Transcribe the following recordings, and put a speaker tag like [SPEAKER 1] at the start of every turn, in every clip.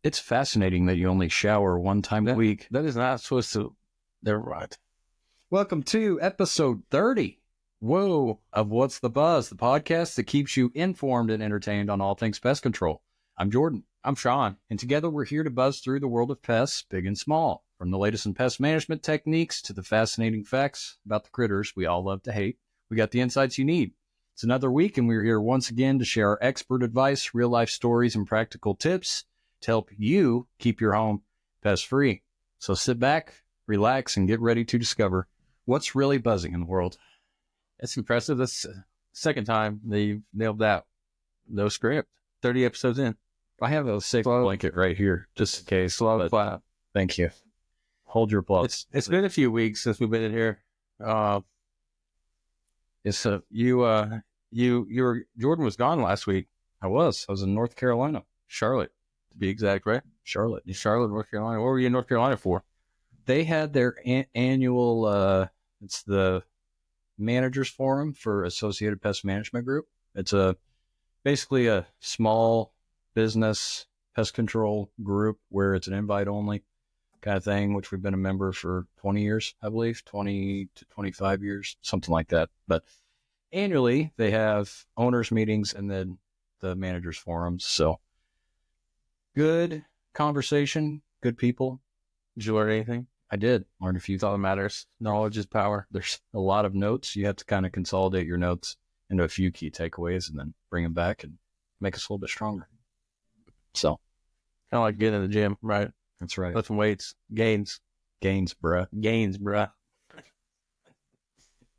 [SPEAKER 1] It's fascinating that you only shower one time a week.
[SPEAKER 2] That is not supposed to. Never mind.
[SPEAKER 1] Welcome to episode 30. Whoa, of What's the Buzz, the podcast that keeps you informed and entertained on all things pest control. I'm Jordan.
[SPEAKER 2] I'm Shawn.
[SPEAKER 1] And together we're here to buzz through the world of pests, big and small. From the latest in pest management techniques to the fascinating facts about the critters we all love to hate, we got the insights you need. It's another week, and we're here once again to share our expert advice, real-life stories, and practical tips to help you keep your home pest-free. So sit back, relax, and get ready to discover what's really buzzing in the world.
[SPEAKER 2] It's impressive. That's the second time they've nailed that. No script. 30 episodes in.
[SPEAKER 1] I have a safe blanket right here, just in case.
[SPEAKER 2] Slow clap.
[SPEAKER 1] Thank you. Hold your applause.
[SPEAKER 2] It's been a few weeks since we've been in here. Jordan was gone last week.
[SPEAKER 1] I was in North Carolina.
[SPEAKER 2] Charlotte, to be exact, right?
[SPEAKER 1] Charlotte,
[SPEAKER 2] North Carolina. What were you in North Carolina for?
[SPEAKER 1] They had their annual, it's the Managers Forum for Associated Pest Management Group. It's basically a small business pest control group where it's an invite only kind of thing, which we've been a member for 20 years, I believe, 20 to 25 years, something like that. But annually they have owners meetings and then the managers forums. So good conversation, good people.
[SPEAKER 2] Did you learn anything?
[SPEAKER 1] I did learn a few.
[SPEAKER 2] That's all that matters. Knowledge is power.
[SPEAKER 1] There's a lot of notes. You have to kind of consolidate your notes into a few key takeaways and then bring them back and make us a little bit stronger. So
[SPEAKER 2] kind of like getting in the gym, right?
[SPEAKER 1] That's right.
[SPEAKER 2] Lifting weights, gains, bruh.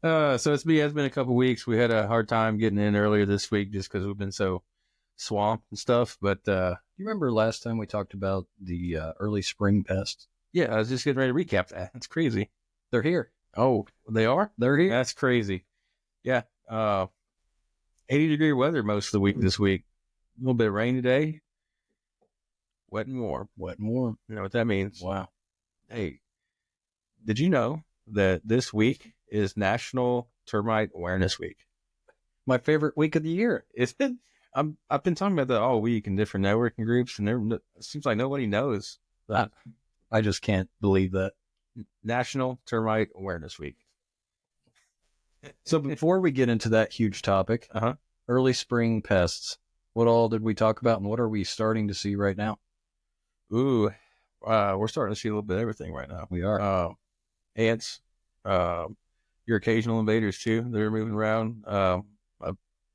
[SPEAKER 2] So it's been a couple weeks. We had a hard time getting in earlier this week just because we've been so swamped and stuff. But
[SPEAKER 1] you remember last time we talked about the early spring pests?
[SPEAKER 2] Yeah, I was just getting ready to recap that. That's crazy.
[SPEAKER 1] They're here.
[SPEAKER 2] Oh, they are?
[SPEAKER 1] They're here.
[SPEAKER 2] That's crazy. Yeah. 80-degree weather most of the week this week. A little bit of rain today. Wet and warm.
[SPEAKER 1] Wet and warm.
[SPEAKER 2] You know what that means?
[SPEAKER 1] Wow.
[SPEAKER 2] Hey, did you know that this week is National Termite Awareness Week?
[SPEAKER 1] My favorite week of the year.
[SPEAKER 2] It's been, I've been talking about that all week in different networking groups, and it seems like nobody knows that.
[SPEAKER 1] I just can't believe that.
[SPEAKER 2] National Termite Awareness Week.
[SPEAKER 1] So before we get into that huge topic, early spring pests, what all did we talk about and what are we starting to see right now?
[SPEAKER 2] Ooh, we're starting to see a little bit of everything right now.
[SPEAKER 1] We are.
[SPEAKER 2] Ants, your occasional invaders too. They're moving around.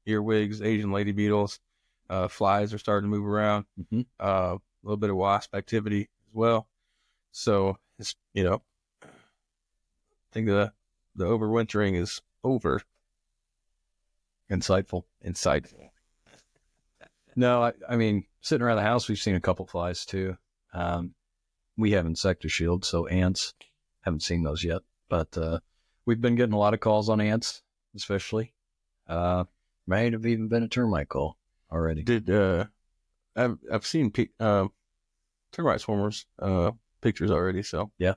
[SPEAKER 2] Earwigs, Asian lady beetles, flies are starting to move around.
[SPEAKER 1] Mm-hmm.
[SPEAKER 2] A little bit of wasp activity as well. So it's, I think the overwintering is over.
[SPEAKER 1] Insightful. No, I mean, sitting around the house, we've seen a couple flies too. We have insecticide, so ants, haven't seen those yet. But we've been getting a lot of calls on ants, especially. Might have even been a termite call already.
[SPEAKER 2] I've seen termite swarmers pictures already. So
[SPEAKER 1] yeah,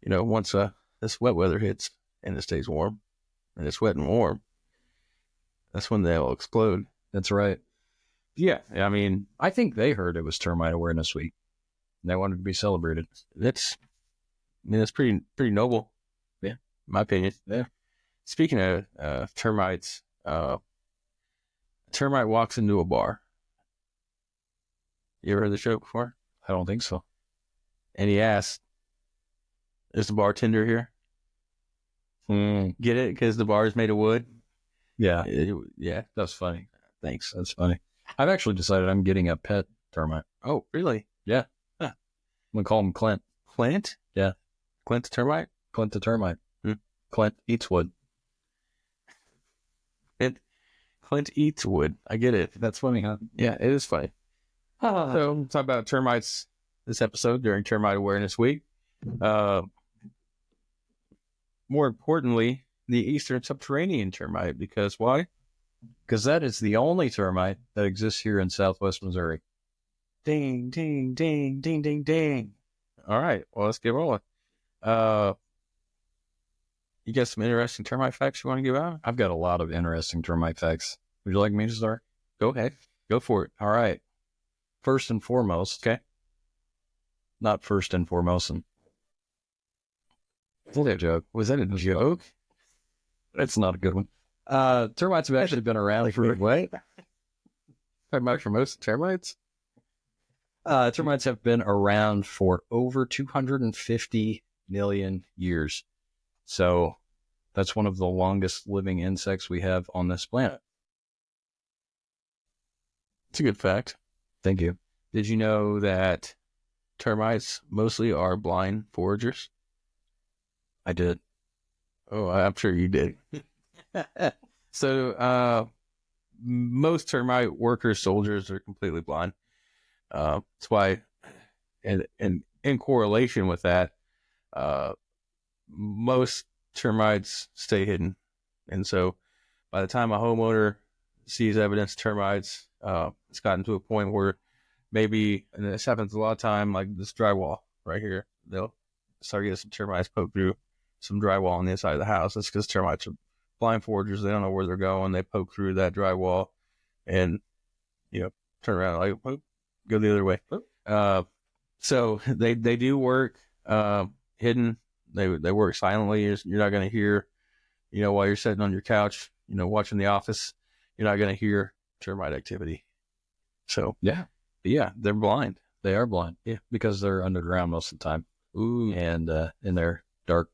[SPEAKER 2] once this wet weather hits and it stays warm, and it's wet and warm, that's when they'll explode.
[SPEAKER 1] That's right.
[SPEAKER 2] Yeah, I mean,
[SPEAKER 1] I think they heard it was Termite Awareness Week. And they wanted to be celebrated.
[SPEAKER 2] That's pretty noble.
[SPEAKER 1] Yeah,
[SPEAKER 2] in my opinion.
[SPEAKER 1] Yeah.
[SPEAKER 2] Speaking of termites, a termite walks into a bar. You ever heard the show before?
[SPEAKER 1] I don't think so.
[SPEAKER 2] And he asks, "Is the bartender here?" Get it? Because the bar is made of wood.
[SPEAKER 1] Yeah.
[SPEAKER 2] Yeah.
[SPEAKER 1] That's funny.
[SPEAKER 2] Thanks.
[SPEAKER 1] That's funny. I've actually decided I'm getting a pet termite.
[SPEAKER 2] Oh, really?
[SPEAKER 1] Yeah. Huh. I'm going to call him Clint.
[SPEAKER 2] Clint?
[SPEAKER 1] Yeah.
[SPEAKER 2] Clint the termite?
[SPEAKER 1] Clint the termite. Clint eats wood.
[SPEAKER 2] Clint eats wood. I get it.
[SPEAKER 1] That's funny, huh?
[SPEAKER 2] Yeah, it is funny. So, we'll talk about termites this episode during Termite Awareness Week. More importantly, the Eastern Subterranean termite, because why?
[SPEAKER 1] Because that is the only termite that exists here in Southwest Missouri.
[SPEAKER 2] Ding, ding, ding, ding, ding, ding. All right, well, let's get rolling. You got some interesting termite facts you want to give out?
[SPEAKER 1] I've got a lot of interesting termite facts. Would you like me to start?
[SPEAKER 2] Go ahead. Go for it.
[SPEAKER 1] All right. first and foremost.
[SPEAKER 2] Okay.
[SPEAKER 1] Not first and foremost. And
[SPEAKER 2] Was that a joke? Was that a joke?
[SPEAKER 1] it's not a good one. Termites have actually been around for
[SPEAKER 2] what? Talking about for most termites?
[SPEAKER 1] termites have been around for over 250 million years. So that's one of the longest living insects we have on this planet.
[SPEAKER 2] It's a good fact.
[SPEAKER 1] Thank you.
[SPEAKER 2] Did you know that termites mostly are blind foragers?
[SPEAKER 1] I did.
[SPEAKER 2] Oh, I'm sure you did. So, most termite workers, soldiers are completely blind. That's why, and in correlation with that, most termites stay hidden. And so by the time a homeowner sees evidence of termites, it's gotten to a point where maybe, and this happens a lot of time, like this drywall right here, they'll start getting some termites poke through some drywall on the inside of the house. That's because termites are blind foragers. They don't know where they're going. They poke through that drywall and, turn around like, oh, go the other way. So they do work hidden. They work silently. You're not going to hear, while you're sitting on your couch, watching The Office, you're not going to hear termite activity. So
[SPEAKER 1] Yeah,
[SPEAKER 2] they're blind.
[SPEAKER 1] they are blind.
[SPEAKER 2] Yeah.
[SPEAKER 1] Because they're underground most of the time.
[SPEAKER 2] Ooh.
[SPEAKER 1] And in their dark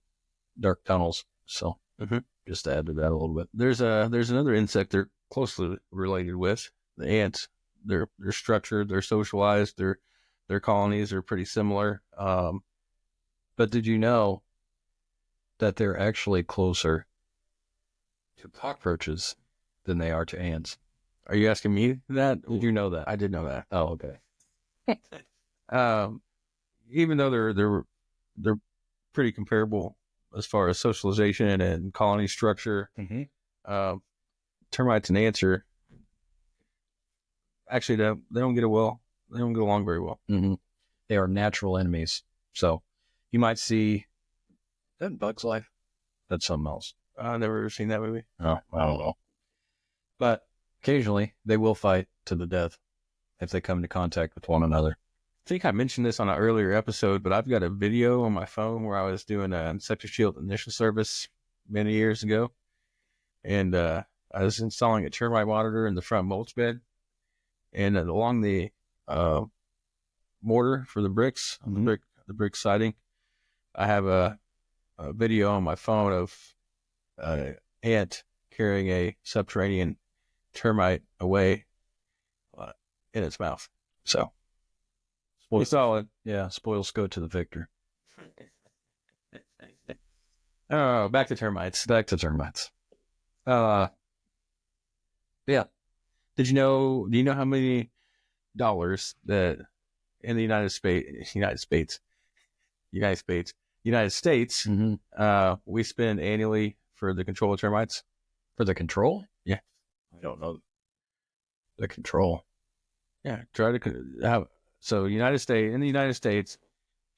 [SPEAKER 1] tunnels. So
[SPEAKER 2] Mhm.
[SPEAKER 1] just to add to that a little bit.
[SPEAKER 2] There's another insect they're closely related with, the ants. They're structured, they're socialized, their colonies are pretty similar.
[SPEAKER 1] But did you know that they're actually closer to cockroaches than they are to ants?
[SPEAKER 2] Are you asking me that?
[SPEAKER 1] Did you know that?
[SPEAKER 2] I did know that.
[SPEAKER 1] Oh, okay.
[SPEAKER 2] Even though they're pretty comparable as far as socialization and colony structure, termites and ants are actually they don't get along very well.
[SPEAKER 1] Mm-hmm. They are natural enemies. So you might see that Bug's Life. That's something else.
[SPEAKER 2] I've never seen that movie.
[SPEAKER 1] Oh, I don't know. But occasionally they will fight to the death if they come into contact with one another.
[SPEAKER 2] I think I mentioned this on an earlier episode, but I've got a video on my phone where I was doing an insect shield initial service many years ago. And I was installing a termite monitor in the front mulch bed. And along the mortar for the bricks, the brick siding, I have a video on my phone of an ant carrying a subterranean termite away in its mouth. So,
[SPEAKER 1] Spoils,
[SPEAKER 2] solid.
[SPEAKER 1] yeah, spoils go to the victor.
[SPEAKER 2] Oh, back to termites.
[SPEAKER 1] Back to termites.
[SPEAKER 2] Yeah. Do you know how many dollars that in the United States, we spend annually for the control of termites?
[SPEAKER 1] For the control?
[SPEAKER 2] Yeah.
[SPEAKER 1] I don't know. The control.
[SPEAKER 2] Yeah. So in the United States,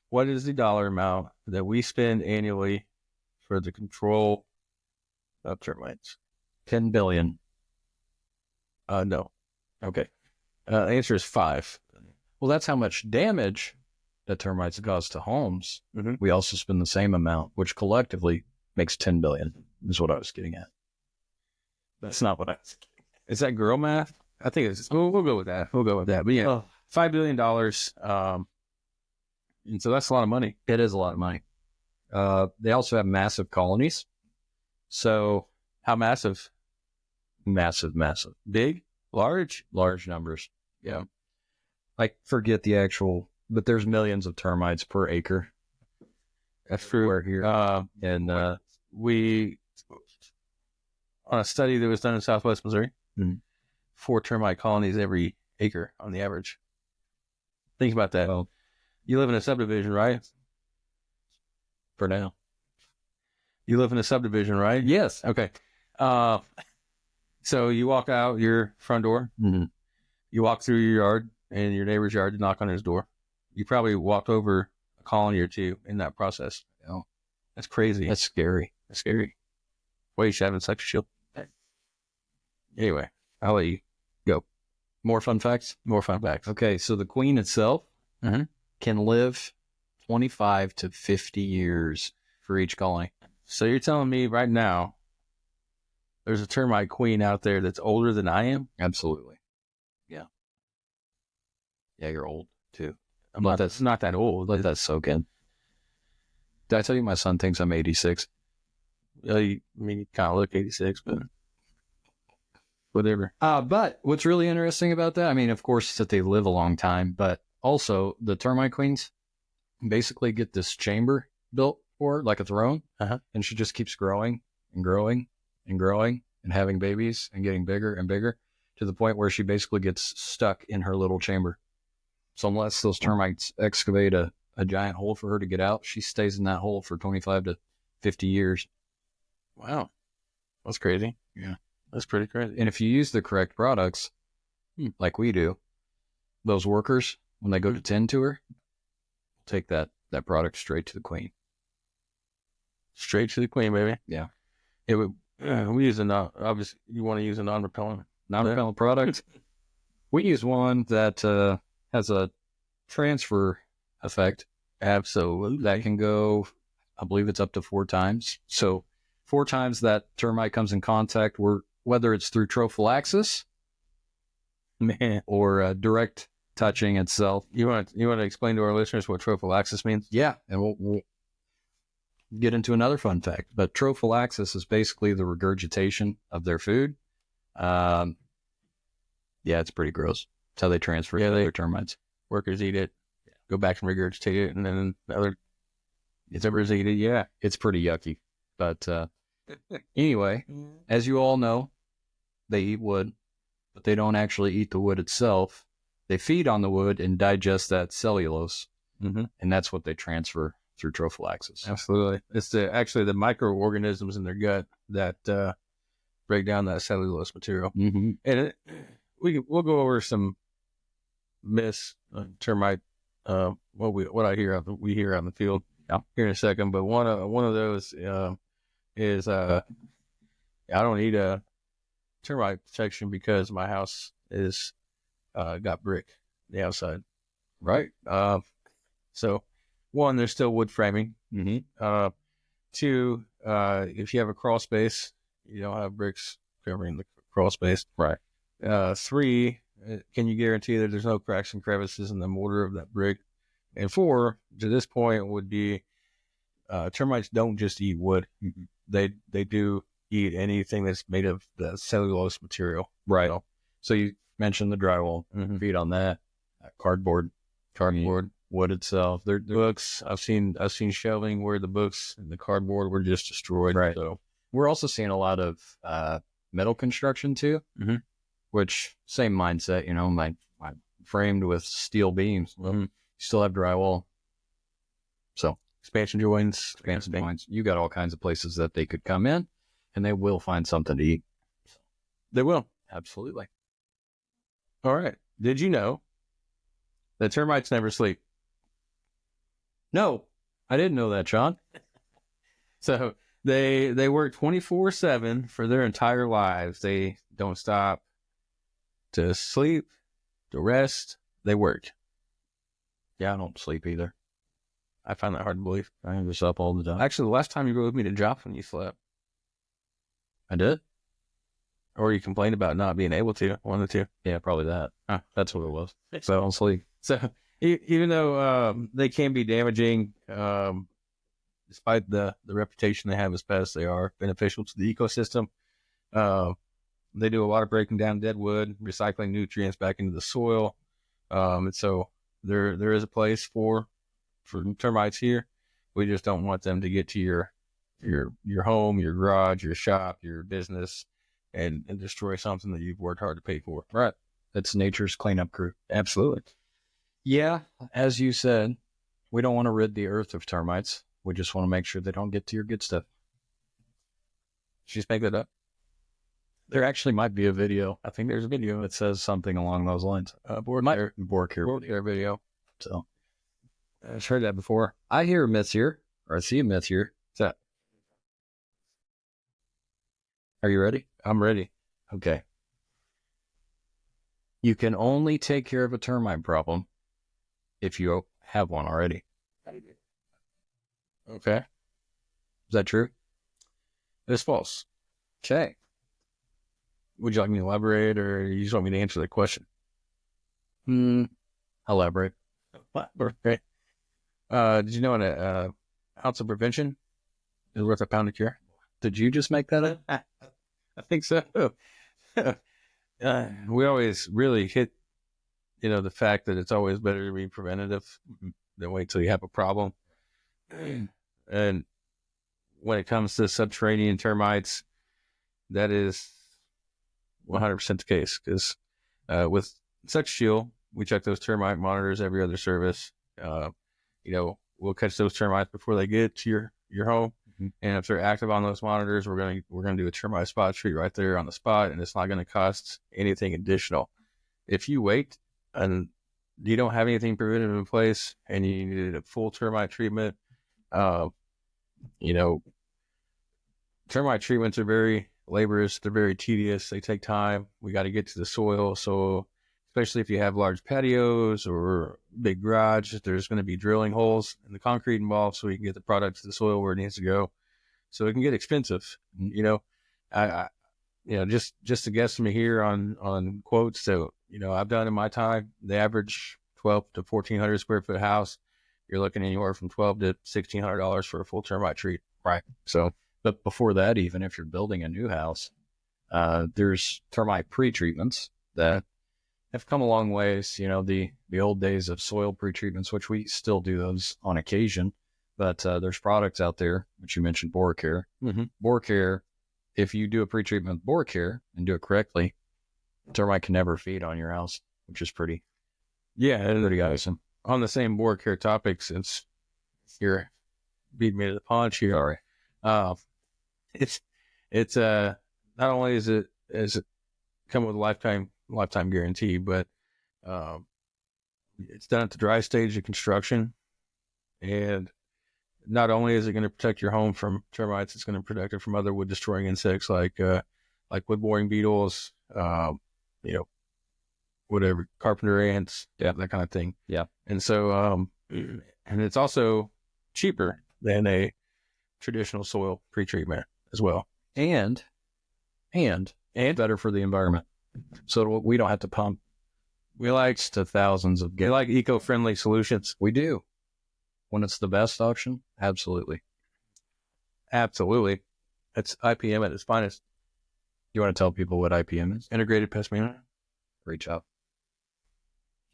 [SPEAKER 2] what is the dollar amount that we spend annually for the control of termites?
[SPEAKER 1] 10 billion.
[SPEAKER 2] No.
[SPEAKER 1] Okay.
[SPEAKER 2] The answer is 5.
[SPEAKER 1] Well, that's how much damage that termites cause to homes.
[SPEAKER 2] Mm-hmm.
[SPEAKER 1] We also spend the same amount, which collectively makes 10 billion, is what I was getting at.
[SPEAKER 2] That's not what I was getting at. Is that girl math? I think it's, we'll go with that. But yeah, $5 billion. And so that's a lot of money.
[SPEAKER 1] It is a lot of money. They also have massive colonies. So
[SPEAKER 2] how massive?
[SPEAKER 1] Massive.
[SPEAKER 2] Big? Large?
[SPEAKER 1] Large numbers.
[SPEAKER 2] Yeah.
[SPEAKER 1] Like, forget the actual, but there's millions of termites per acre.
[SPEAKER 2] That's true.
[SPEAKER 1] We're here.
[SPEAKER 2] We, on a study that was done in Southwest Missouri, 4 termite colonies every acre on the average. Think about that.
[SPEAKER 1] Well,
[SPEAKER 2] you live in a subdivision, right?
[SPEAKER 1] For now.
[SPEAKER 2] You live in a subdivision, right?
[SPEAKER 1] Yes.
[SPEAKER 2] Okay. So you walk out your front door, you walk through your yard and your neighbor's yard, you knock on his door. You probably walked over a colony or 2 in that process.
[SPEAKER 1] Oh,
[SPEAKER 2] that's crazy.
[SPEAKER 1] That's scary.
[SPEAKER 2] Why you should have a sex shield. Anyway, I'll let you go.
[SPEAKER 1] More fun facts?
[SPEAKER 2] More fun facts.
[SPEAKER 1] Okay, so the queen itself
[SPEAKER 2] Mhm.
[SPEAKER 1] can live 25 to 50 years for each colony.
[SPEAKER 2] So you're telling me right now there's a termite queen out there that's older than I am?
[SPEAKER 1] Absolutely. Yeah. Yeah, you're old too.
[SPEAKER 2] I'm not that old.
[SPEAKER 1] Let that soak in. Did I tell you my son thinks I'm 86?
[SPEAKER 2] You kind of look 86, but whatever.
[SPEAKER 1] But what's really interesting about that, I mean, of course, that they live a long time, but also the termite queens basically get this chamber built for her, like a throne, and she just keeps growing and growing and growing and having babies and getting bigger and bigger to the point where she basically gets stuck in her little chamber. So unless those termites excavate a giant hole for her to get out, she stays in that hole for 25 to 50 years.
[SPEAKER 2] Wow. That's crazy.
[SPEAKER 1] Yeah.
[SPEAKER 2] That's pretty crazy.
[SPEAKER 1] And if you use the correct products, like we do, those workers, when they go to tend to her, take that product straight to the queen.
[SPEAKER 2] Straight to the queen, baby.
[SPEAKER 1] Yeah.
[SPEAKER 2] It would. We use obviously you want to use a non-repellent
[SPEAKER 1] product. We use one that has a transfer effect.
[SPEAKER 2] Absolutely.
[SPEAKER 1] That can go, I believe it's up to 4 times. So 4 times that termite comes in contact, whether it's through trophallaxis, or direct touching itself.
[SPEAKER 2] You want to explain to our listeners what trophallaxis means?
[SPEAKER 1] Yeah, and we'll get into another fun fact. But trophallaxis is basically the regurgitation of their food. Yeah, it's pretty gross. It's how they transfer to other termites.
[SPEAKER 2] Workers eat it, go back and regurgitate it, and then other members eat it. Yeah,
[SPEAKER 1] it's pretty yucky. But anyway, as you all know, they eat wood, but they don't actually eat the wood itself. They feed on the wood and digest that cellulose, and that's what they transfer through trophallaxis.
[SPEAKER 2] Absolutely. It's actually the microorganisms in their gut that break down that cellulose material. And we'll go over some myths on termite. We hear out in the field here in a second. But one of those is I don't need a termite protection because my house is got brick on the outside.
[SPEAKER 1] Right.
[SPEAKER 2] So one, there's still wood framing. 2, if you have a crawl space, you don't have bricks covering the crawl space.
[SPEAKER 1] Right.
[SPEAKER 2] 3, can you guarantee that there's no cracks and crevices in the mortar of that brick? And 4, to this point, would be termites don't just eat wood. They do eat anything that's made of the cellulose material.
[SPEAKER 1] Right. So you mentioned the drywall. Feed on that. Cardboard, wood itself.
[SPEAKER 2] Their books. I've seen shelving where the books and the cardboard were just destroyed.
[SPEAKER 1] Right.
[SPEAKER 2] So
[SPEAKER 1] we're also seeing a lot of metal construction too, which same mindset. You know, my framed with steel beams. You still have drywall. So
[SPEAKER 2] expansion joints.
[SPEAKER 1] You got all kinds of places that they could come in, and they will find something to eat.
[SPEAKER 2] They will.
[SPEAKER 1] Absolutely.
[SPEAKER 2] All right. Did you know that termites never sleep?
[SPEAKER 1] No, I didn't know that, Shawn.
[SPEAKER 2] So they work 24/7 for their entire lives. They don't stop to sleep, to rest. They work.
[SPEAKER 1] Yeah, I don't sleep either.
[SPEAKER 2] I find that hard to believe.
[SPEAKER 1] I'm just up all the time.
[SPEAKER 2] Actually, the last time you rode with me to Joplin, you slept.
[SPEAKER 1] I did?
[SPEAKER 2] Or you complained about not being able to. One of the two.
[SPEAKER 1] Yeah, probably that. That's what it was.
[SPEAKER 2] So
[SPEAKER 1] I don't sleep.
[SPEAKER 2] So even though they can be damaging, despite the reputation they have as pests, they are beneficial to the ecosystem. They do a lot of breaking down dead wood, recycling nutrients back into the soil. And so there is a place for termites here. We just don't want them to get to your home, your garage, your shop, your business, and destroy something that you've worked hard to pay for.
[SPEAKER 1] Right. That's nature's cleanup crew.
[SPEAKER 2] Absolutely.
[SPEAKER 1] Yeah, as you said, we don't want to rid the earth of termites. We just want to make sure they don't get to your good stuff.
[SPEAKER 2] Did you just make that up?
[SPEAKER 1] There actually might be a video.
[SPEAKER 2] I think there's a video
[SPEAKER 1] that says something along those lines.
[SPEAKER 2] Board care video.
[SPEAKER 1] So
[SPEAKER 2] I've heard that before.
[SPEAKER 1] I hear a myth here, or I see a myth here.
[SPEAKER 2] What's that?
[SPEAKER 1] Are you ready?
[SPEAKER 2] I'm ready.
[SPEAKER 1] Okay. You can only take care of a termite problem if you have one already.
[SPEAKER 2] Okay.
[SPEAKER 1] Is that true?
[SPEAKER 2] It's false.
[SPEAKER 1] Okay.
[SPEAKER 2] Would you like me to elaborate, or you just want me to answer the question?
[SPEAKER 1] Elaborate.
[SPEAKER 2] Elaborate. Did you know an ounce of prevention is worth a pound of cure?
[SPEAKER 1] Did you just make that up?
[SPEAKER 2] I think so. We always really hit, the fact that it's always better to be preventative than wait till you have a problem. And when it comes to subterranean termites, that is 100% the case, because with such shield, we check those termite monitors every other service. We'll catch those termites before they get to your home. And if they're active on those monitors, we're gonna do a termite spot treat right there on the spot, and it's not gonna cost anything additional. If you wait and you don't have anything preventative in place and you need a full termite treatment, termite treatments are very laborious. They're very tedious. They take time. We got to get to the soil. So especially if you have large patios or big garage, there's going to be drilling holes in the concrete involved so we can get the product to the soil where it needs to go. So it can get expensive. Just to guess me here on quotes. So, I've done in my time, the average 12 to 1,400 square foot house, you're looking anywhere from $1,200 to $1,600 for a full termite treat.
[SPEAKER 1] Right.
[SPEAKER 2] So,
[SPEAKER 1] but before that, even if you're building a new house, there's termite pre-treatments that have come a long ways. The old days of soil pre-treatments, which we still do those on occasion, but there's products out there, which you mentioned, Boar Care. Boar Care, if you do a pre-treatment with Boar Care and do it correctly, termite can never feed on your house, which is pretty awesome.
[SPEAKER 2] On the same Boar Care topic, since you're beating me to the punch here,
[SPEAKER 1] Sorry.
[SPEAKER 2] It's not only is it come with a lifetime guarantee, but it's done at the dry stage of construction, and not only is it going to protect your home from termites, it's going to protect it from other wood destroying insects like wood boring beetles, whatever, carpenter ants, that kind of thing.
[SPEAKER 1] Yeah.
[SPEAKER 2] And so and it's also cheaper than a traditional soil pre-treatment as well,
[SPEAKER 1] and better for the environment. So we don't have to pump to thousands of
[SPEAKER 2] we
[SPEAKER 1] gallons.
[SPEAKER 2] like eco-friendly solutions.
[SPEAKER 1] We do. When it's the best option, absolutely.
[SPEAKER 2] It's IPM at its finest.
[SPEAKER 1] You want to tell people what IPM is?
[SPEAKER 2] Integrated pest management.
[SPEAKER 1] Reach out.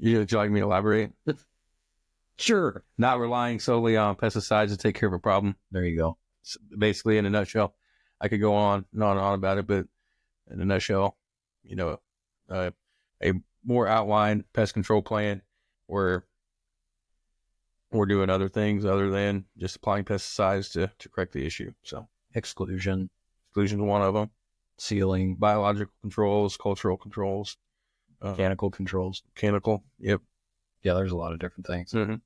[SPEAKER 2] Would you like me to elaborate?
[SPEAKER 1] Sure.
[SPEAKER 2] Not relying solely on pesticides to take care of a problem.
[SPEAKER 1] There you go.
[SPEAKER 2] So basically, in a nutshell, I could go on and on about it, but in a nutshell, a more outlined pest control plan where we're doing other things other than just applying pesticides to correct the issue. So
[SPEAKER 1] Exclusion
[SPEAKER 2] is one of them.
[SPEAKER 1] Sealing,
[SPEAKER 2] Biological controls, cultural controls,
[SPEAKER 1] mechanical controls.
[SPEAKER 2] Mechanical. Yep.
[SPEAKER 1] Yeah, there's a lot of different things.
[SPEAKER 2] Mm-hmm.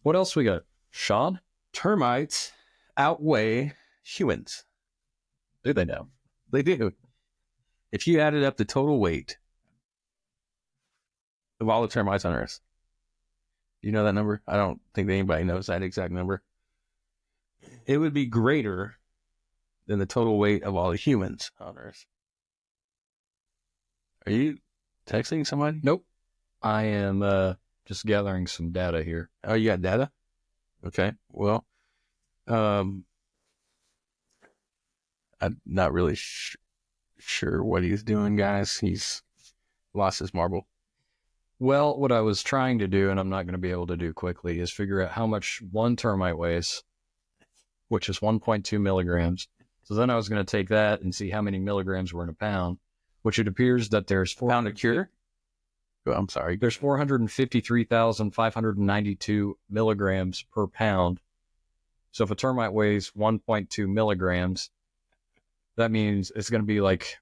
[SPEAKER 1] What else we got? Shawn?
[SPEAKER 2] Termites outweigh humans.
[SPEAKER 1] Do they know?
[SPEAKER 2] They do. If you added up the total weight of all the termites on Earth, you know that number? I don't think anybody knows that exact number. It would be greater than the total weight of all the humans on Earth. Are you texting somebody?
[SPEAKER 1] Nope. I am just gathering some data here.
[SPEAKER 2] Oh, you got data? Okay. Well, I'm not really sure what he's doing, guys. He's lost his marble.
[SPEAKER 1] Well, what I was trying to do, and I'm not going to be able to do quickly, is figure out how much one termite weighs, which is 1.2 milligrams. So then I was going to take that and see how many milligrams were in a pound, which it appears that there's
[SPEAKER 2] Pound of cure? Oh, I'm sorry.
[SPEAKER 1] There's 453,592 milligrams per pound. So if a termite weighs 1.2 milligrams, that means it's going to be like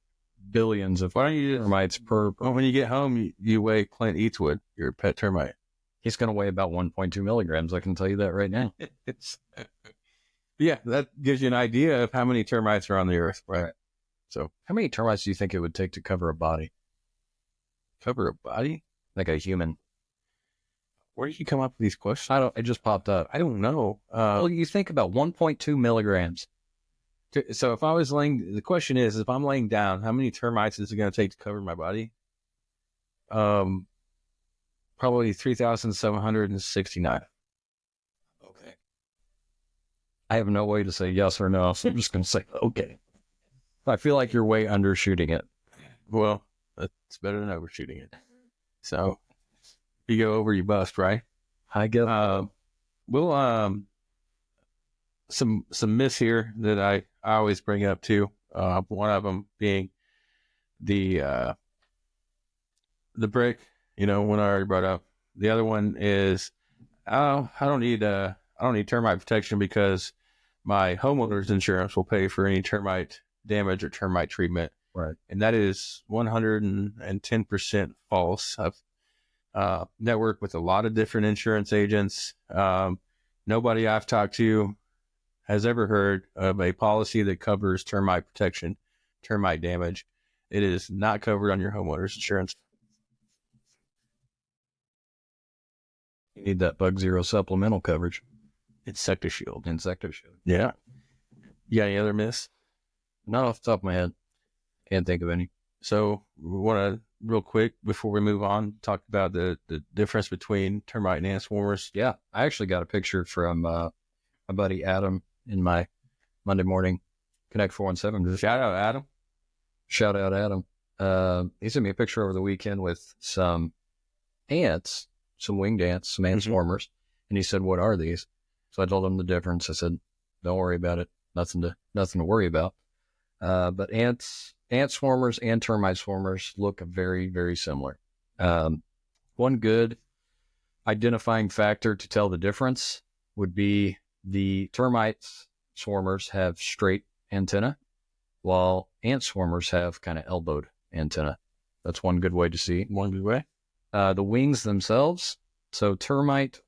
[SPEAKER 1] billions of termites per.
[SPEAKER 2] Well, when you get home, you weigh Clint Eastwood, your pet termite.
[SPEAKER 1] He's going to weigh about 1.2 milligrams. I can tell you that right now.
[SPEAKER 2] Yeah, that gives you an idea of how many termites are on the Earth, right? So,
[SPEAKER 1] how many termites do you think it would take to cover a body?
[SPEAKER 2] Cover a body?
[SPEAKER 1] like a human.
[SPEAKER 2] Where did you come up with these questions?
[SPEAKER 1] It just popped up.
[SPEAKER 2] I don't know.
[SPEAKER 1] Well, you think about 1.2 milligrams.
[SPEAKER 2] So if I was laying, the question is, if I'm laying down, how many termites is it going to take to cover my body? Probably 3,769.
[SPEAKER 1] Okay. I have no way to say yes or no, so I'm just going to say okay. I feel like you're way undershooting it.
[SPEAKER 2] Well, it's better than overshooting it. So if you go over, you bust, right?
[SPEAKER 1] I guess.
[SPEAKER 2] Some myths here that I always bring up too. One of them being the brick. One I already brought up. The other one is, I don't need termite protection because my homeowner's insurance will pay for any termite damage or termite treatment.
[SPEAKER 1] Right.
[SPEAKER 2] And that is 110% false. I've networked with a lot of different insurance agents. Nobody I've talked to has ever heard of a policy that covers termite protection, termite damage. It is not covered on your homeowner's insurance.
[SPEAKER 1] You need that Bug Zero supplemental coverage.
[SPEAKER 2] Insecticide.
[SPEAKER 1] Yeah.
[SPEAKER 2] You got any other myths?
[SPEAKER 1] Not off the top of my head. Can't think of any.
[SPEAKER 2] So we want to, real quick, before we move on, talk about the difference between termite and ant swarmers.
[SPEAKER 1] Yeah. I actually got a picture from my buddy Adam in my Monday morning Connect 417.
[SPEAKER 2] Shout out, Adam.
[SPEAKER 1] Shout out, Adam. He sent me a picture over the weekend with some ants, some winged ants, some ant swarmers. And he said, "What are these?" So I told him the difference. I said, "Don't worry about it. Nothing to worry about." But ant swarmers and termite swarmers look very, very similar. One good identifying factor to tell the difference would be the termite swarmers have straight antenna, while ant swarmers have kind of elbowed antenna. That's one good way to see.
[SPEAKER 2] One good way.
[SPEAKER 1] The wings themselves. So termite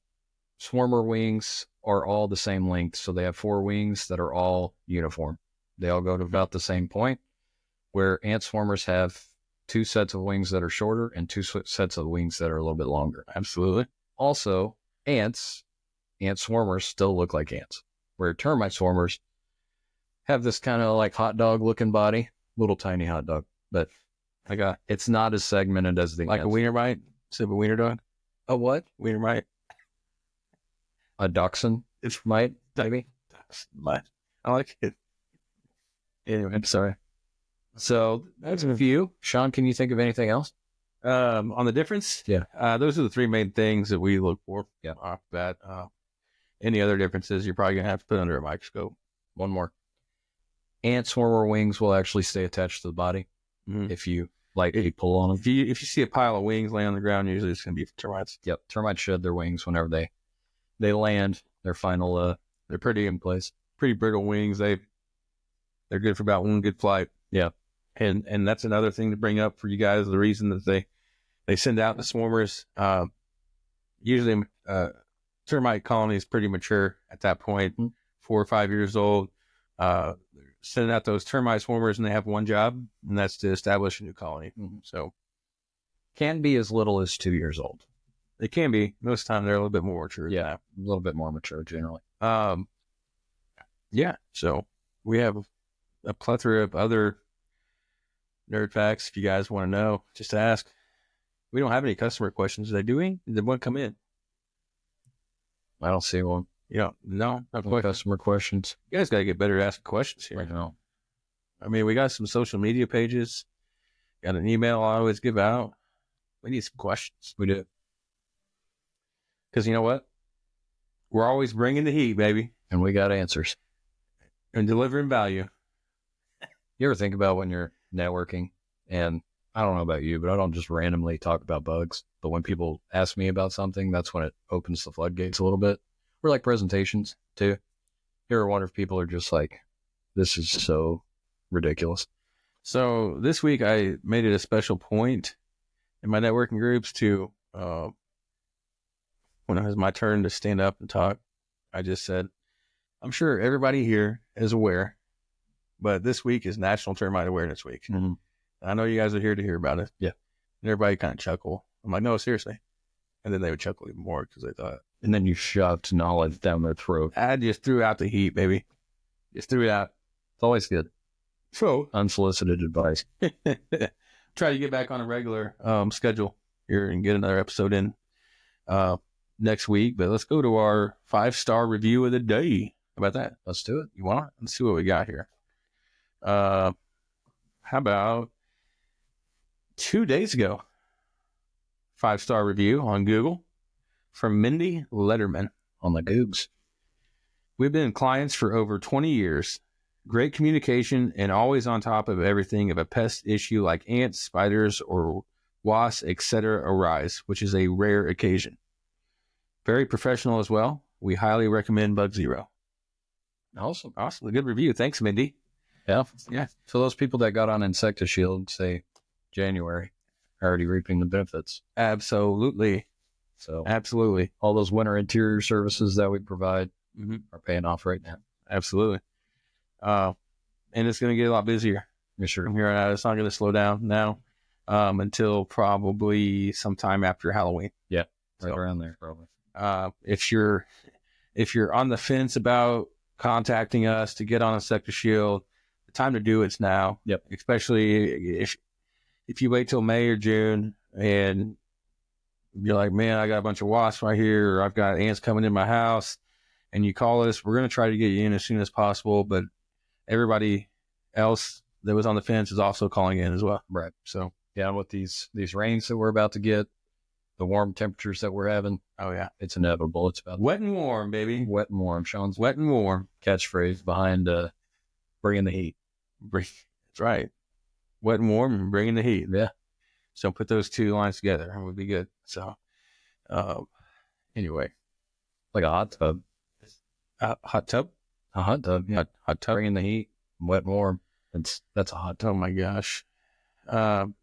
[SPEAKER 1] swarmer wings are all the same length. So they have 4 wings that are all uniform. They all go to about the same point, where ant swarmers have 2 sets of wings that are shorter and 2 sets of wings that are a little bit longer.
[SPEAKER 2] Absolutely.
[SPEAKER 1] Also, ant swarmers still look like ants, where termite swarmers have this kind of like hot dog looking body, little tiny hot dog, but it's not as segmented as the
[SPEAKER 2] like
[SPEAKER 1] ants.
[SPEAKER 2] A wiener mite. Instead of a wiener dog.
[SPEAKER 1] A what?
[SPEAKER 2] Wiener mite.
[SPEAKER 1] A dachshund mite, maybe.
[SPEAKER 2] Mite. I like it. Anyway, I'm sorry.
[SPEAKER 1] So that's a few. Shawn, can you think of anything else?
[SPEAKER 2] On the difference?
[SPEAKER 1] Yeah.
[SPEAKER 2] Those are the 3 main things that we look for.
[SPEAKER 1] Yeah.
[SPEAKER 2] Off that. Any other differences you're probably going to have to put under a microscope.
[SPEAKER 1] One more. Ant swarmer wings will actually stay attached to the body if you lightly pull on them.
[SPEAKER 2] If you see a pile of wings laying on the ground, usually it's going to be termites.
[SPEAKER 1] Yep. Termites shed their wings whenever they land their final
[SPEAKER 2] they're pretty
[SPEAKER 1] in place.
[SPEAKER 2] Pretty brittle wings. They're good for about one good flight.
[SPEAKER 1] Yeah.
[SPEAKER 2] And that's another thing to bring up for you guys. The reason that they send out the swarmers, usually termite colony is pretty mature at that point, 4 or 5 years old. They're sending out those termite swarmers, and they have one job, and that's to establish a new colony. So
[SPEAKER 1] can be as little as 2 years old.
[SPEAKER 2] They can be. Most of the time, they're a little bit more mature.
[SPEAKER 1] Yeah, a little bit more mature generally.
[SPEAKER 2] Yeah. So we have a plethora of other nerd facts. If you guys want to know, just ask. We don't have any customer questions. Are they doing? Did one come in?
[SPEAKER 1] I don't see one.
[SPEAKER 2] No
[SPEAKER 1] customer questions.
[SPEAKER 2] You guys got to get better at asking questions here.
[SPEAKER 1] Right now.
[SPEAKER 2] I mean, we got some social media pages. Got an email I always give out. We need some questions.
[SPEAKER 1] We do.
[SPEAKER 2] Because you know what? We're always bringing the heat, baby.
[SPEAKER 1] And we got answers.
[SPEAKER 2] And delivering value.
[SPEAKER 1] You ever think about when you're networking, and I don't know about you, but I don't just randomly talk about bugs. But when people ask me about something, that's when it opens the floodgates a little bit. Or like presentations, too. You ever wonder if people are just like, this is so ridiculous.
[SPEAKER 2] So this week I made it a special point in my networking groups to, when it was my turn to stand up and talk, I just said, I'm sure everybody here is aware, but this week is National Termite Awareness Week. I know you guys are here to hear about it.
[SPEAKER 1] Yeah.
[SPEAKER 2] And everybody kind of chuckle. I'm like, no, seriously. And then they would chuckle even more because they thought.
[SPEAKER 1] And then you shoved knowledge down their throat.
[SPEAKER 2] I just threw out the heat, baby. Just threw it out.
[SPEAKER 1] It's always good.
[SPEAKER 2] So,
[SPEAKER 1] unsolicited advice.
[SPEAKER 2] Try to get back on a regular schedule here and get another episode in next week. But let's go to our 5-star review of the day. How about that?
[SPEAKER 1] Let's do it.
[SPEAKER 2] You want it? Let's see what we got here. How about 2 days ago? 5-star review on Google from Mindy Letterman
[SPEAKER 1] on the Googs.
[SPEAKER 2] We've been clients for over 20 years. Great communication and always on top of everything if a pest issue like ants, spiders, or wasps, etc. arise, which is a rare occasion. Very professional as well. We highly recommend Bug Zero.
[SPEAKER 1] Awesome.
[SPEAKER 2] Awesome. Good review. Thanks, Mindy.
[SPEAKER 1] Yeah.
[SPEAKER 2] Yeah.
[SPEAKER 1] So those people that got on Insectishield, say January, are already reaping the benefits.
[SPEAKER 2] Absolutely.
[SPEAKER 1] So
[SPEAKER 2] absolutely.
[SPEAKER 1] All those winter interior services that we provide are paying off right now.
[SPEAKER 2] Absolutely. And it's going to get a lot busier.
[SPEAKER 1] Yeah, sure.
[SPEAKER 2] From here on out, it's not going to slow down now until probably sometime after Halloween.
[SPEAKER 1] Yeah, right around there, probably.
[SPEAKER 2] If you're on the fence about contacting us to get on Insectishield, the time to do it's now.
[SPEAKER 1] Yep.
[SPEAKER 2] Especially if you wait till May or June and you're like, man, I got a bunch of wasps right here, or I've got ants coming in my house, and you call us, we're going to try to get you in as soon as possible, but everybody else that was on the fence is also calling in as well.
[SPEAKER 1] Right.
[SPEAKER 2] So,
[SPEAKER 1] yeah, with these rains that we're about to get, the warm temperatures that we're having,
[SPEAKER 2] oh, yeah,
[SPEAKER 1] it's inevitable. It's about
[SPEAKER 2] wet and warm, baby.
[SPEAKER 1] Wet and warm. Shawn's
[SPEAKER 2] wet and warm
[SPEAKER 1] catchphrase behind bringing the heat.
[SPEAKER 2] That's right. Wet and warm and bringing the heat.
[SPEAKER 1] Yeah.
[SPEAKER 2] So put those two lines together and it would be good. So, anyway.
[SPEAKER 1] Like a hot tub.
[SPEAKER 2] A hot tub?
[SPEAKER 1] A hot tub, yeah.
[SPEAKER 2] Hot tub.
[SPEAKER 1] Bringing the heat, wet and warm. That's a hot tub.
[SPEAKER 2] Oh, my gosh.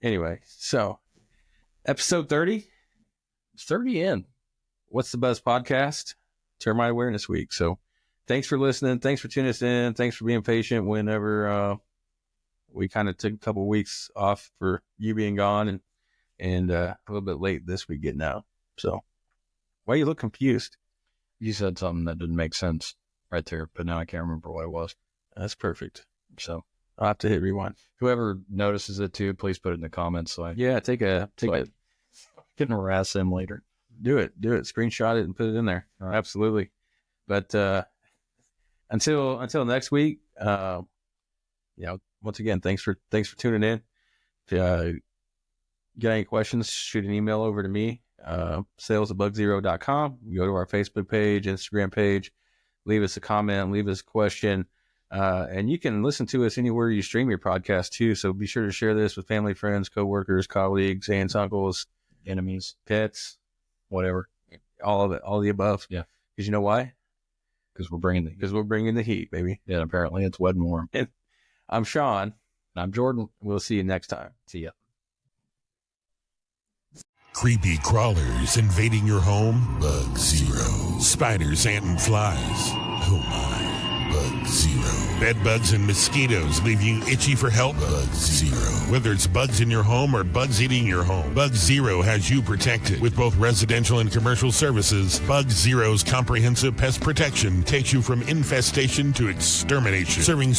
[SPEAKER 2] Anyway, so episode 30.
[SPEAKER 1] It's 30 in.
[SPEAKER 2] What's the Buzz podcast? Termite Awareness Week. So thanks for listening. Thanks for tuning us in. Thanks for being patient whenever we kind of took a couple weeks off for you being gone and a little bit late this week getting out. So why you look confused?
[SPEAKER 1] You said something that didn't make sense right there, but now I can't remember what it was.
[SPEAKER 2] That's perfect.
[SPEAKER 1] So
[SPEAKER 2] I'll have to hit rewind.
[SPEAKER 1] Whoever notices it too, please put it in the comments.
[SPEAKER 2] Take it.
[SPEAKER 1] Can harass them later.
[SPEAKER 2] Do it. Screenshot it and put it in there.
[SPEAKER 1] Right.
[SPEAKER 2] Absolutely. But until next week, once again, thanks for tuning in. If you got any questions, shoot an email over to me, sales@bugzero.com. Go to our Facebook page, Instagram page, leave us a comment, leave us a question. And you can listen to us anywhere you stream your podcast too. So be sure to share this with family, friends, coworkers, colleagues, aunts, uncles,
[SPEAKER 1] enemies,
[SPEAKER 2] pets,
[SPEAKER 1] whatever.
[SPEAKER 2] All of it, all the above.
[SPEAKER 1] Yeah.
[SPEAKER 2] Because you know why?
[SPEAKER 1] Because we're bringing the
[SPEAKER 2] heat, baby.
[SPEAKER 1] Yeah, apparently it's wet and warm.
[SPEAKER 2] I'm Shawn.
[SPEAKER 1] And I'm Jordan.
[SPEAKER 2] We'll see you next time.
[SPEAKER 1] See ya.
[SPEAKER 3] Creepy crawlers invading your home? Bug Zero. Spiders, ants, and flies? Oh my. Bug Zero. Bed bugs and mosquitoes leave you itchy for help? Bug Zero. Whether it's bugs in your home or bugs eating your home, Bug Zero has you protected. With both residential and commercial services, Bug Zero's comprehensive pest protection takes you from infestation to extermination, serving